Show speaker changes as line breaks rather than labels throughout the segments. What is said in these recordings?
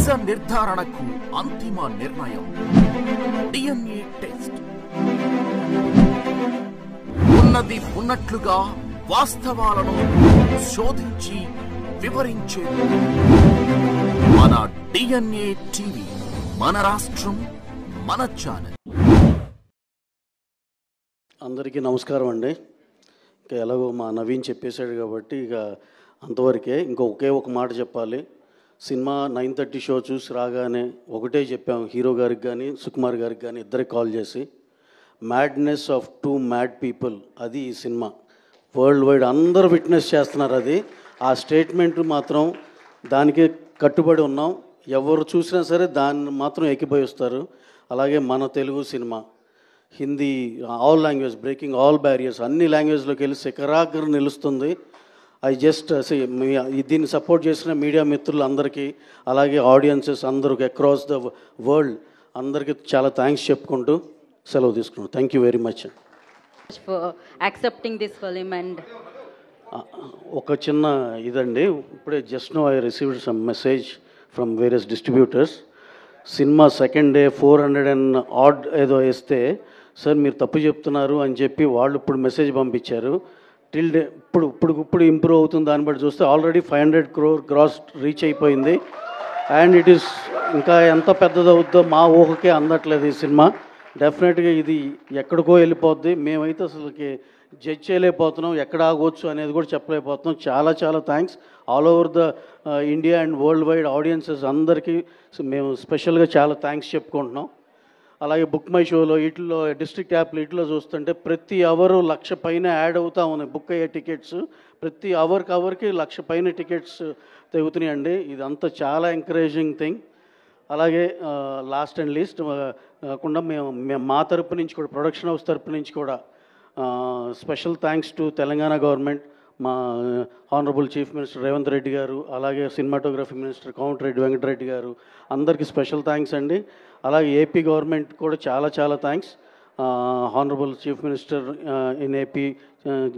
నిజ నిర్ధారణకు అంతిమ నిర్ణయం డిఎన్ఏ టెస్ట్. ఉన్నది ఉన్నట్లుగా వాస్తవాలను శోధించి వివరించే మన డిఎన్ఏ టీవీ, మన రాష్ట్రం, మన ఛానల్.
అందరికీ నమస్కారం అండి. ఇంకా ఎలాగో మా నవీన్ చెప్పేశాడు కాబట్టి ఇక అంతవరకే. ఒకే ఒక మాట చెప్పాలి. సినిమా 9:30 షో చూసి రాగానే ఒకటే చెప్పాం హీరో గారికి కానీ సుకుమార్ గారికి కానీ ఇద్దరికి కాల్ చేసి, మ్యాడ్నెస్ ఆఫ్ 2 మ్యాడ్ పీపుల్, అది ఈ సినిమా. వరల్డ్ వైడ్ అందరూ విట్నెస్ చేస్తున్నారు. అది ఆ స్టేట్మెంట్ మాత్రం దానికే కట్టుబడి ఉన్నాం. ఎవరు చూసినా సరే దాన్ని మాత్రం ఎక్కిపోయిస్తారు. అలాగే మన Telugu cinema Hindi, all language, breaking all barriers, అన్ని లాంగ్వేజ్లోకి వెళ్ళి శిఖరాగ్ర నిలుస్తుంది. దీన్ని సపోర్ట్ చేసిన మీడియా మిత్రులందరికీ, అలాగే ఆడియన్సెస్ అందరికి అక్రాస్ ద వరల్డ్ అందరికీ చాలా థ్యాంక్స్ చెప్పుకుంటూ సెలవు తీసుకున్నాను. Thank you very much
for accepting this film. And
ఒక చిన్న ఇదండి, ఇప్పుడే just now I received some message from various distributors. Cinema second day 400 and odd ఏదో వేస్తే, సార్ మీరు తప్పు చెప్తున్నారు అని చెప్పి వాళ్ళు ఇప్పుడు మెసేజ్ పంపించారు. టిల్ డే ఇప్పుడు ఇంప్రూవ్ అవుతుంది. దాన్ని బట్టి చూస్తే ఆల్రెడీ 500 crore గ్రాస్ రీచ్ అయిపోయింది. అండ్ ఇట్ ఈస్ ఇంకా ఎంత పెద్దదవుద్దో మా ఊహకే అందట్లేదు ఈ సినిమా. డెఫినెట్గా ఇది ఎక్కడికో వెళ్ళిపోద్ది. మేమైతే అసలుకి జడ్జ్ చేయలేకపోతున్నాం, ఎక్కడ ఆగవచ్చు అనేది కూడా చెప్పలేకపోతున్నాం. చాలా చాలా thanks all over the India and world wide audiences అందరికీ మేము స్పెషల్గా చాలా థ్యాంక్స్ చెప్పుకుంటున్నాం. అలాగే బుక్ మై షోలో, వీటిలో డిస్ట్రిక్ట్ యాప్లు వీటిలో చూస్తుంటే ప్రతి అవరు 1,00,000 పైన యాడ్ అవుతూ ఉన్నాయి బుక్ అయ్యే టికెట్స్. ప్రతి అవర్కి 1,00,000 పైన టికెట్స్ తెగుతున్నాయండి. ఇదంతా చాలా ఎంకరేజింగ్ థింగ్. అలాగే లాస్ట్ అండ్ లీస్ట్ కాకుండా మేము మా తరపు నుంచి కూడా, ప్రొడక్షన్ హౌస్ తరపు నుంచి కూడా special thanks to Telangana government, మా honourable chief minister Revanth Reddy గారు, అలాగే సినిమాటోగ్రఫీ మినిస్టర్ కోమటిరెడ్డి వెంకటరెడ్డి గారు, అందరికీ స్పెషల్ థ్యాంక్స్ అండి. అలాగే ఏపీ గవర్నమెంట్ కూడా చాలా చాలా thanks. Honourable chief minister in AP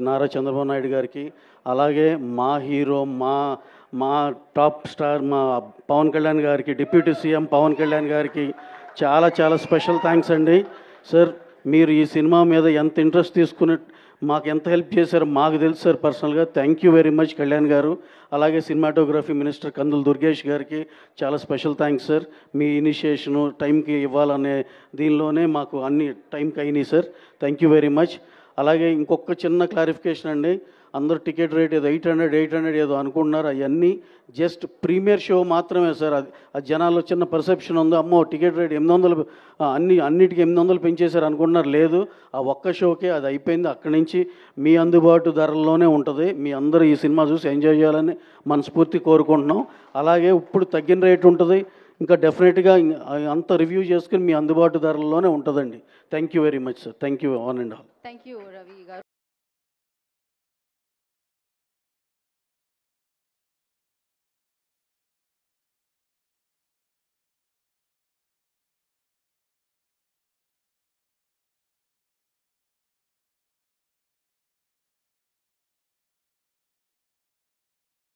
Nara Chandrababu Naidu గారికి, అలాగే మా హీరో, మా టాప్ స్టార్ మా పవన్ కళ్యాణ్ గారికి, డిప్యూటీ సీఎం పవన్ కళ్యాణ్ గారికి చాలా చాలా స్పెషల్ థ్యాంక్స్ అండి. సార్ మీరు ఈ సినిమా మీద ఎంత ఇంట్రెస్ట్ తీసుకుని మాకు ఎంత హెల్ప్ చేశారో మాకు తెలుసు సార్ పర్సనల్గా. Thank you very much Kalyan గారు. అలాగే సినిమాటోగ్రఫీ మినిస్టర్ కందుల దుర్గేష్ గారికి చాలా స్పెషల్ థ్యాంక్స్ సార్. మీ ఇనిషియేషను టైంకి ఇవ్వాలనే దీనిలోనే మాకు అన్ని టైంకి అయినాయి sir. Thank you very much. అలాగే ఇంకొక చిన్న క్లారిఫికేషన్ అండి, అందరూ టికెట్ రేట్ ఏదో 800 ఏదో అనుకుంటున్నారు. అవన్నీ జస్ట్ ప్రీమియర్ షో మాత్రమే సార్. అది జనాల్లో చిన్న పర్సెప్షన్ ఉంది, అమ్మో టికెట్ రేట్ 800 అన్నిటికీ 800 పెంచేశారు అనుకుంటున్నారు. లేదు, ఆ ఒక్క షోకే అది అయిపోయింది. అక్కడి నుంచి మీ అందుబాటు ధరల్లోనే ఉంటుంది. మీ అందరూ ఈ సినిమా చూసి ఎంజాయ్ చేయాలని మనస్ఫూర్తి కోరుకుంటున్నాం. అలాగే ఇప్పుడు తగ్గిన రేట్ ఉంటుంది, ఇంకా డెఫినెట్గా అంత రివ్యూ చేసుకుని మీ అందుబాటు ధరల్లోనే ఉంటుందండి. Thank you very much sir. Thank you one and all.
Thank you Ravi గారు.